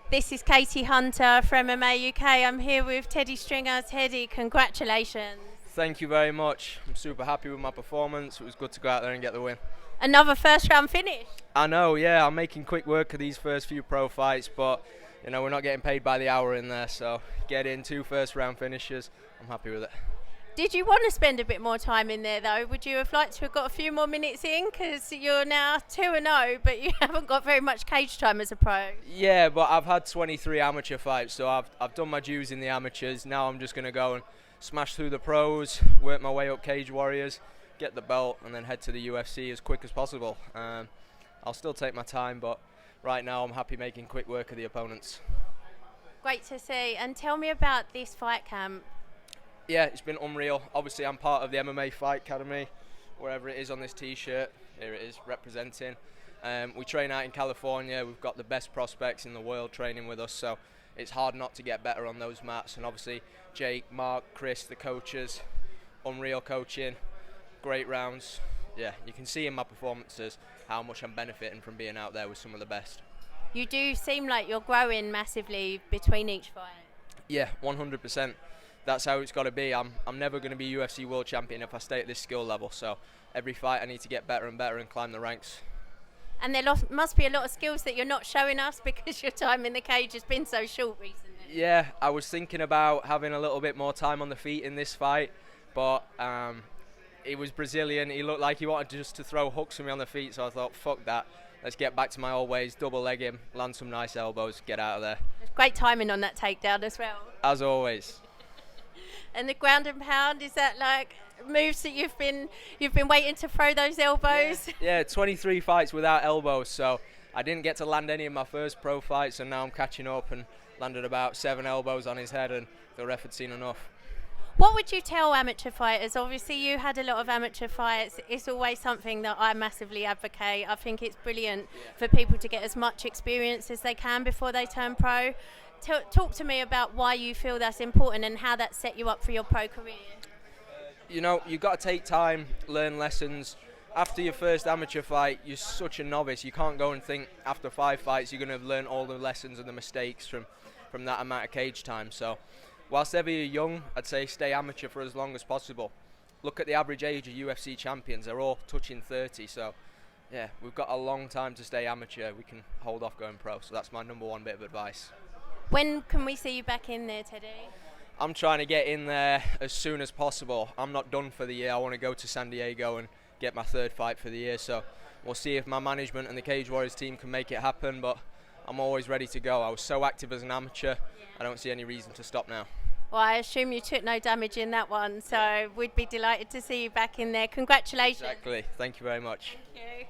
This is Katie Hunter from MMA UK. I'm here with Teddy Stringer. Teddy, congratulations. Thank you very much. I'm super happy with my performance. It was good to go out there and get the win. Another first round finish. I know, yeah, I'm making quick work of these first few pro fights, but we're not getting paid by the hour in there, so get in 2 first round finishes. I'm happy with it. Did you want to spend a bit more time in there though? Would you have liked to have got a few more minutes in? Because you're now 2-0, but you haven't got very much cage time as a pro. Yeah, but I've had 23 amateur fights, so I've done my dues in the amateurs. Now I'm just going to go and smash through the pros, work my way up Cage Warriors, get the belt, and then head to the UFC as quick as possible. I'll still take my time, but right now I'm happy making quick work of the opponents. Great to see. And tell me about this fight camp. Yeah, it's been unreal. Obviously, I'm part of the MMA Fight Academy, wherever it is on this T-shirt. Here it is, representing. We train out in California. We've got the best prospects in the world training with us, so it's hard not to get better on those mats. And obviously, Jake, Mark, Chris, the coaches, unreal coaching, great rounds. Yeah, you can see in my performances how much I'm benefiting from being out there with some of the best. You do seem like you're growing massively between each fight. Yeah, 100%. That's how it's got to be. I'm never going to be UFC world champion if I stay at this skill level. So every fight I need to get better and better and climb the ranks. And there must be a lot of skills that you're not showing us because your time in the cage has been so short recently. Yeah, I was thinking about having a little bit more time on the feet in this fight, but he was Brazilian. He looked like he wanted just to throw hooks at me on the feet, so I thought, fuck that. Let's get back to my old ways, double leg him, land some nice elbows, get out of there. There's great timing on that takedown as well. As always. And the ground and pound, is that like moves that you've been waiting to throw those elbows? Yeah, 23 fights without elbows, so I didn't get to land any in my first pro fight, so now I'm catching up and landed about 7 elbows on his head, and the ref had seen enough. What would you tell amateur fighters? Obviously you had a lot of amateur fights. It's always something that I massively advocate. I think it's brilliant for people to get as much experience as they can before they turn pro. Talk to me about why you feel that's important and how that set you up for your pro career. You've got to take time, learn lessons. After your first amateur fight, you're such a novice. You can't go and think after 5 fights you're going to have learned all the lessons and the mistakes from that amount of cage time. So whilst ever you're young, I'd say stay amateur for as long as possible. Look at the average age of UFC champions. They're all touching 30. So yeah, we've got a long time to stay amateur. We can hold off going pro. So that's my number 1 bit of advice. When can we see you back in there, Teddy? I'm trying to get in there as soon as possible. I'm not done for the year. I want to go to San Diego and get my 3rd fight for the year. So we'll see if my management and the Cage Warriors team can make it happen, but I'm always ready to go. I was so active as an amateur, I don't see any reason to stop now. Well, I assume you took no damage in that one, so we'd be delighted to see you back in there. Congratulations. Exactly. Thank you very much. Thank you.